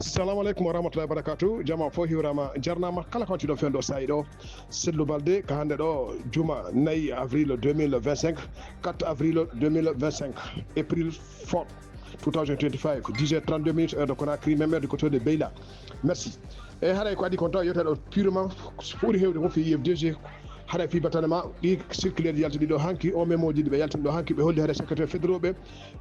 Assalamu alaikum warahmatullahi wabarakatuh. Jama fo hiwrama jarnama kala ko do fendo saydo Sedlou Baldé ka hande do juma 4 avril 2025 4 avril 2025 April 4 2025 10h32 minutes heure de Conakry même heure du côté de Beyla. Merci. E haray ko adi kon taw yotaɗo purement ɓuuri hewde ko fi IFDG haɗa fi batanema ɗi circulaire yaltiɗi ɗo hanki o mémoji ɗi ɓe yaltini ɗo hanki ɓe holli haɗa secrétaire fédéraux ɓe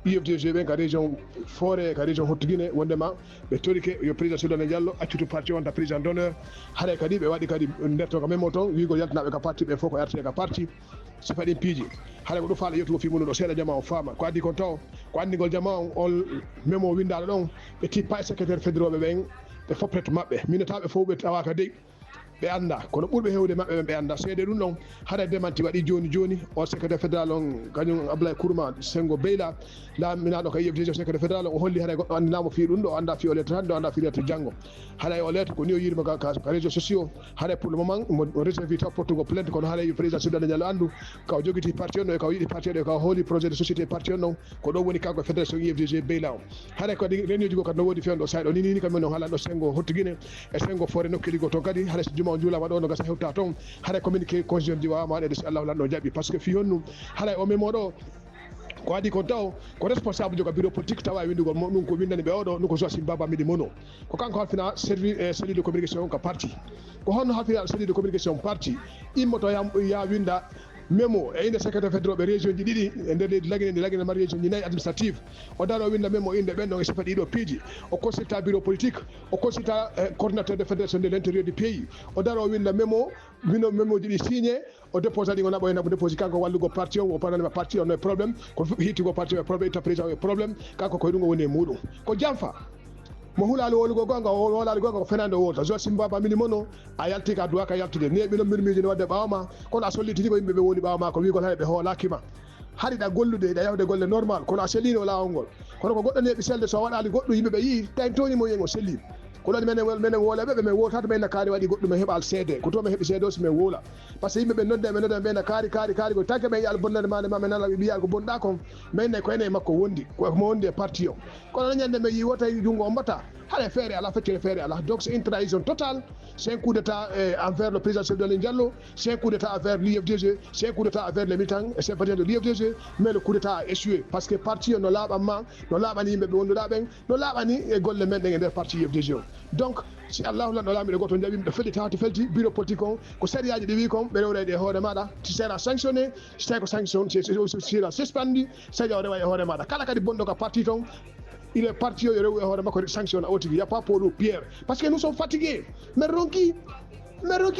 IFDG ɓen ka région forêt ka région hottuguine wondema ɓe torike yo président Souleymane Diallo accutu parti wonta président d'honneur haɗa kadi ɓe waɗi kadi nder to ka mémo toon wigo yaltinaɓe ka parti ɓe fof ko artire ka parti so faɗin piiji haɗa ko ɗum faala yettugo fimuno ɗo seeɗa jama o faama ko addi kon taw ko andigol jama on mémo windaɗo ɗon ɓe tippa e secrétaire fédéraux ɓe ɓen ɓe fopret maɓɓe minataɓe fof ɓe tawaka dey ɓe anda kono ɓurɓe hewde maɓɓe ɓe anda seede ɗum ɗon haɗa demanti waɗi joni o secrétaire fédéral on kañum Abdoulaye Kourma Sengo Beyla laminaɗo ka IFDG secrétaire fédéral on o holli haɗa goɗɗo andinamo fi ɗum ɗo anda fi o lettre hande o anda fi lettre janggo haɗa o lettre ko ni o yirma ka réseaux sociaux haɗa pour le moment mo réservi taw portugo plainte kono haɗa président Souleymane Diallo andu ka o joguiti parti on ɗo e ka o yiɗi parti on ɗo e ka o hooli projet de société parti on ɗon ko ɗo woni kanko fédération IFDG Beyla o haɗa kadi réunion ji go kadi no woodi fewno ɗo sayɗo ni kamen on haalanɗo Sengo Hottuguine e Sengo forêt nokkuji go toon kadi haɗa so juma o juulama ɗo no gasa hewta toon haɗa communiqué constitution ji wawama waɗede so Allah lanɗo jaɓi par ce que fi honnu haɗa o mémo ɗo ko adi kon taw ko responsable joga bureau politique tawa windugol ɗum ko windani ɓe oɗo ɗum ko Joachim Baba Midi Mono ko kanko halfina cellule de communication ka parti ko honno halfina cellule de communication parti immoto ya winda mémo e inde secrétaire fédéraux ɓe région ji ɗiɗi e nder leydi laguine mari région ji 4 administrative o daro winda mémo inde ɓen ɗon e sifa ɗiɗo piiji o consulta bureau politique o consulta coordinateur de fédération de l' intérieur du pays o daro winda mémo mémoji ɗi signé o déposa ɗi gona ɓoyna mo déposi kanko wallugo parti on o pananima parti on no probléme ko hittigo parti o probléme itta président o probléme kanko koye ɗum o woni e muɗum ko janfa mo hulali wolugo gonga o wolali gonga ko fenande o wolta Joachim Baba Midi Mono a yalti ka duwaka yaltude neɓino mirmiji ne wadde ɓawma kono a sollitini ko yimɓe ɓe woni ɓawma ko wigol haɗa ɓe hoolakima haɗiɗa gollude ɗa yawde golle normal kono a sellino o lawol ngol kono ko goɗɗo neɓi selde so waɗali goɗɗum yimɓe ɓe yii tawi tonimo yen o selli ko ɗon menen woolaɓe ɓe min wotata ɓe nakkaari waɗi goɗɗum e heɓal seede ko to min heeɓi seede o so min woola par ce que yimɓe ɓe nodde ɓe nakkaari ko tanke ɓe yiyal bonnande mane ma min nala ɓe mbiyal ko bonɗa kon min nayi ko ene e makko wondi komo wondi e parti o kono ñande mi yi wota junngo o mbatta haɗa feere ala feccere feere ala donc c'est une trahison totale c'est un coup d'état envers le président Souleymane Diallo c'est un coup d'état envers l'IFDG c'est un coup d'état envers les militants et sympathisants de l'IFDG mais le coup d'état a échoué par ce que parti o no laaɓanma no laaɓani yimɓe ɓe wonduɗa ɓen no laaɓani e golle men ɗen e nder parti IFDG o donc si allahu lanɗo laamiɗo goto jaɓimi ɗo felli tawti felti bureau politique on ko sériyaji ɗi wi kon ɓe rewrede e hoore maɗa tu sera sanctionné si tawi ko sanction sera suspendi saɗi o rewa e hoore maɗa kala kadi bonɗo ka parti toon il est parti yo rew e hoore makko sanction o tigi y a pas pour nous Pierre parce que nous sommes fatigués mais ronki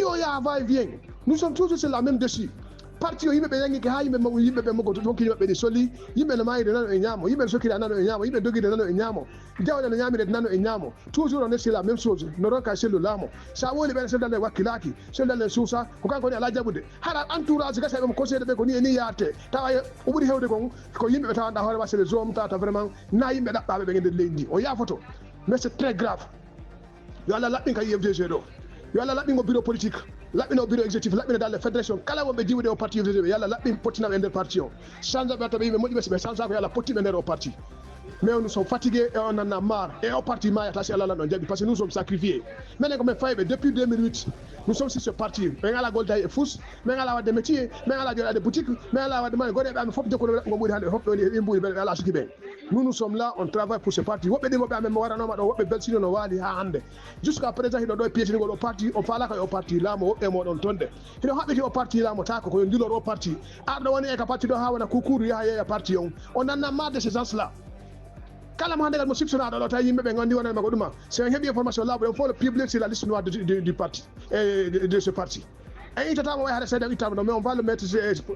o ya va et vient nous sommes toujours sur la même dessus parti o yimɓe ɓe yanguike ha yimɓe ɓe moggo ronki yimɓe ɓe ɗi solli yimɓe no mayide nano e ñaamo yimɓe no sokkiri nano e ñaamo yimɓe dogide nano e ñaamo jawɗe no ñamire nano e ñaamo toujours on est sur la même chose no ronka sellu laamo sa woli ɓene seldal e wakkilaki seldal e suusa ko kanko ni ala jaɓude haɗa entourage gasa ɓe conseillé ɓe ko ni e ni yaarte tawa o ɓuuri hewde kon ko yimɓe ɓe tawanɗa hoore ma c'est les hommes tawata vraiment na yimɓe ɗaɓɓaɓe ɓe nder leydi ndi o yafoto mais c'est très grave yo Allah laɓɓin ka IFDG ɗo yo Allah laɓɓingo bureau politique laɓɓino bureau exécutif laɓɓino dalle fédération kala wonɓe jiwude o parti IFDG ɓe yo Allah laɓɓin pottinaɓe e nder parti o change ɓe taɓa yimɓe moƴƴiɓe ɓe change ko yo Allah pottiɓe nder o parti mais nous sommes fatigués et on en a marre et au parti mayata si Allah lanɗo jaɓi par ce que nous sommes sacrifiés minen komin fayɓe depuis 2008 nous sommes sur ce parti min ala goldayi e fus min ala wadde métier min ala joɗade boutique min ala wadde mane goɗeɓe amen fof jokkono ngo ɓuuri hande fof ɓe ɓuuri ɓe ala suki ɓen nous sommes là on travaille pour ce parti woɓɓe ɗi woɓɓe amen mo waranoma ɗo woɓɓe belsino no waali ha hande jusqu'à présent hiɗo ɗo e piétinigol o parti on faalaka e o parti laamo woɓɓe moɗon tonde hiɗo haɓɓiti o parti laamotako koyo ndilor o parti arɗo woni e ka parti ɗo ha wona coucouru yaha yeeya parti on nanna marre de ces gens là kala mo hande gal mo soupçonnaɗo ɗo tawi yimɓe ɓe gandi wonanma ko ɗuma so en heeɓi information laaɓo on faut le publier sur la liste noire du parti et de ce parti et ittatama way haɗa seeɗa ittama ɗo mais on va le mettre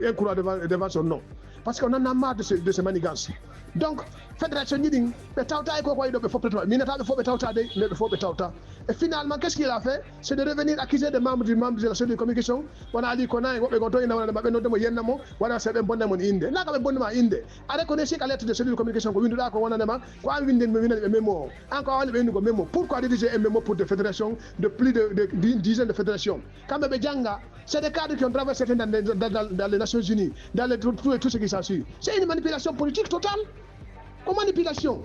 un courant devant son nom parce que on en a marre de ce manigance donc fédération ñi ɗin ɓe tawta e koko wayi ɗo ɓe foftata minataɓe fof ɓe tawta de mais ɓe fof ɓe tawta et finalement qu'est ce qu'il a fait c'est de revenir accuser des membres de la cellule de communication wona ali ko nayi woɓɓe gon to ina wonade maɓɓe noddemo yennamo waɗa so ɓe bonnamon inde naga ɓe bonnema inde a reconnaissé ka lettre de cellule de communication ko winduɗa ko wonanema ko an windinmi winani ɓe mémo o an ko a wani ɓe windugo mémo pourquoi rédiger un mémo pour des fédérations de plus d'une dizaine de fédérations kamɓe ɓe jangga c'est des cadres qui ont travaillé certains dans les Nations Unies dans tout ce qui s'ensuit c'est une manipulation politique totale ko manipulation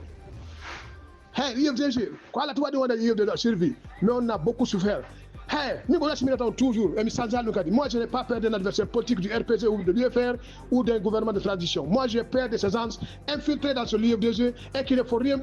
Hey, UFDG, quoi la toi de UFDG survie, mais on a beaucoup souffert. Hey, nous on toujours, moi je n'ai pas peur d'un adversaire politique du RPG ou de l'UFR ou d'un gouvernement de transition. Moi j'ai peur de ces gens infiltrés dans ce l'UFDG et qui ne font rien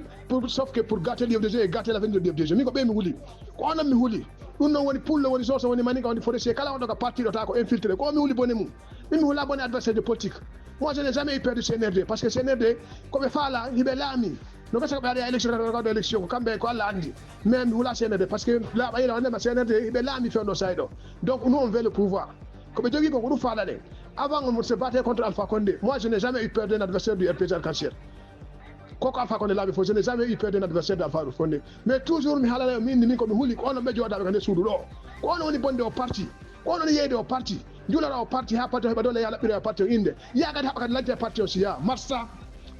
sauf que pour gâter l'UFDG et gâter l'avenir de l'UFDG. Miko be mi huli. Ko on mi huli. Nous non woni poule woni soso woni manika woni forestier kala on doka parti do ta ko infiltré. Ko mi huli bonemu. Mi hula bon adversaire de politique. Moi je n'ai jamais eu peur du CNRD parce que CNRD comme fa là, il est là mi. No besa ko ade élection ko kambe ko Allah andi même wula CNRD parce que là ba yela on ma CNRD be la mi fe no saydo donc nous on veut le pouvoir ko be jogi ko ko fa dale avant on se battait contre Alpha Condé. Moi je n'ai jamais eu peur d'un adversaire du RPG Al-Kancher koko Alpha Condé là il faut je n'ai jamais eu peur d'un adversaire d'Alpha Condé mais toujours mi halala min ko mi huli ko on be joda be suudu do ko on woni bonde au parti ko on yede au parti jula au parti ha parti ba dole yala bire parti inde ya ga ha lante parti aussi ya marsa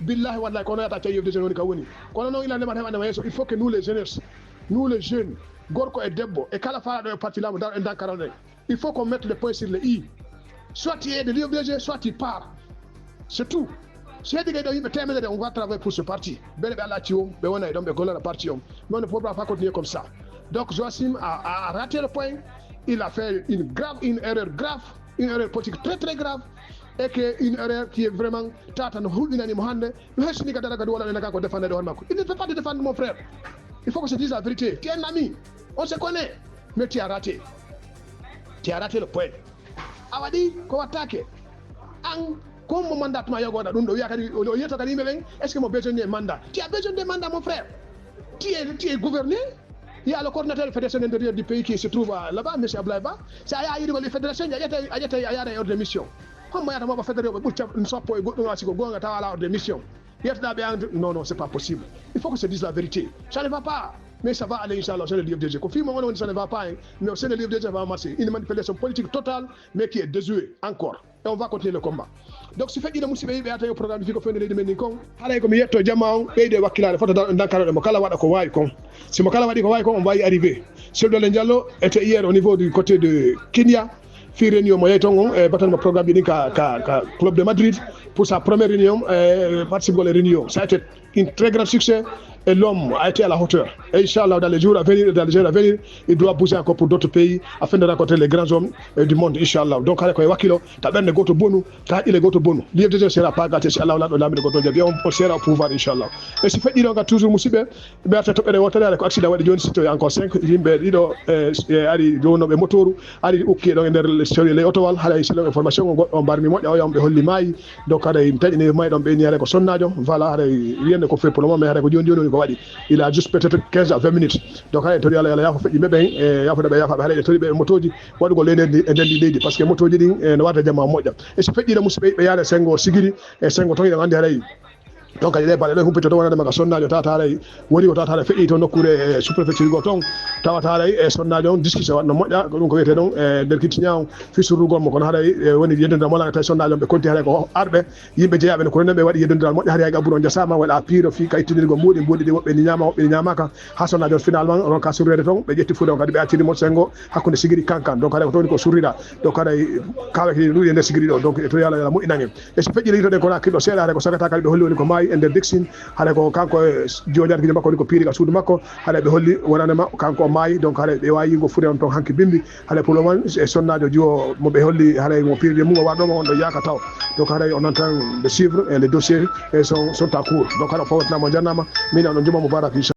billahi wallahi kono yata tay yefde joni ka woni kono non ila nema hewande wayeso il faut que nous les jeunes nous les jeunes gorko e debbo e kala fala do parti lamu dans karone il faut qu'on mette le point sur le i soit tu es de l'UFDG soit tu pars c'est tout c'est diga do yimbe temede on va travailler pour ce parti bele be Allah tiwo be wona don be gola parti on mais on ne peut pas continuer comme ça donc Joachim a raté le point il a fait une erreur grave une erreur politique très très grave et que une erreur qui est vraiment tata no hulbinani mo hande no hesni ka daraga wala naka ko défendre do makko il ne peut pas te défendre mon frère il faut que je dise la vérité tu es un ami on se connaît mais tu as raté le point awadi ko attaquer an comme mandat ma yogoda dum do yakadi o yeto kadi melen est ce que mo besoin de mandat tu as besoin de mandat mon frère tu es gouverneur. Il y a le coordinateur de la fédération intérieure du pays qui se trouve là-bas, M. Ablaïba. C'est à la fédération, il y a des ordres de mission. Comme il y a des fédérations qui sont hors de mission. Non, c'est pas possible. Il faut que se dise la vérité. Ça ne va pas. Mais ça va aller, Inch'Allah, c'est le livre de Dieu. Confirme-moi, ça ne va pas, mais c'est le livre de Dieu va marcher. Une manipulation politique totale, mais qui est désuée encore. Et on va continuer le combat. Donc, si fait qu'il y a un programme qui fait des médicaments, allez, comme il y a un pays de Wakila, il faut que Mokala Wada Kowai. Si Mokala Wadi Kowai, on va y arriver. Sur le Lendialo était hier au niveau du côté de Kenya. Fi réunion moyen tongon batal ma programme bi ka club de Madrid pour sa première réunion participer à la réunion. Ça a été un très grand succès et l'homme a été à la hauteur. Et Inch'Allah, dans les jours à venir, il doit bouger encore pour d'autres pays afin de rencontrer les grands hommes du monde, Inch'Allah. Donc, avec Wakilo, tu as bien goto bonu, tu as il est goto bonu. L'IFDG ne sera pas gâté, Inch'Allah, on a goto bien, on sera au pouvoir, Inch'Allah. Et si fait, il y a toujours Moussibé, mais à cette époque, avec l'accident de John Sito, il y a encore 5, il y a des motoru, il y a les autowal, il y a information, on barmi moi, on a des mai, donc il y a une mai, on a des sonnages, voilà, rien de fait pour le moment, mais il y a il a juste peut-être 15 à 20 minutes donc il y a fait il ben ya fa da ya fa hale to be motoji wadu go lene e dendi parce que motoji din no wata jama moja e so feddi da musu be yaade sengo sigiri e sengo to ina ande hale donc il est pas là humpito to wona ma sonnajo tata hale wori o tata hale feddi to nokkure sous-préfecture go ton tawata hale e sonnajo discussion wadno moja dum ko wete don der kitnyaaw fi surugol mo kon hale woni yedenda mo la ta sonnajo be konti hale ko arbe yimbe jeyabe no ko nembe wadi yedenda mo hale ga buron jasama wala piro fi kay tinirgo mudi de wobbe ni nyamaka ha sonnajo finalement on ka surrede ton be jetti fudo kadi be atiri mo sengo hakkunde sigiri kankan donc hale ko toni ko surrida donc hale kawe ki nuri nder sigiri do donc to yala mo inange e so fejji to de ko nakkido seeda hale ko sagata kadi be holli woni ko mai ender dixin hale ko kanko joodiat ki makko ko piri ka suudu makko hale be holli wonanema kanko mai donc hale be wayi go fure on ton hanki bimbi hale pour le moment e sonnajo jiwo mo be holli hale mo piri mu wado mo on do yaka taw donc hale on entend de suivre les dossiers et sont en cours donc hale fawtna mo jannama min on juma mubarak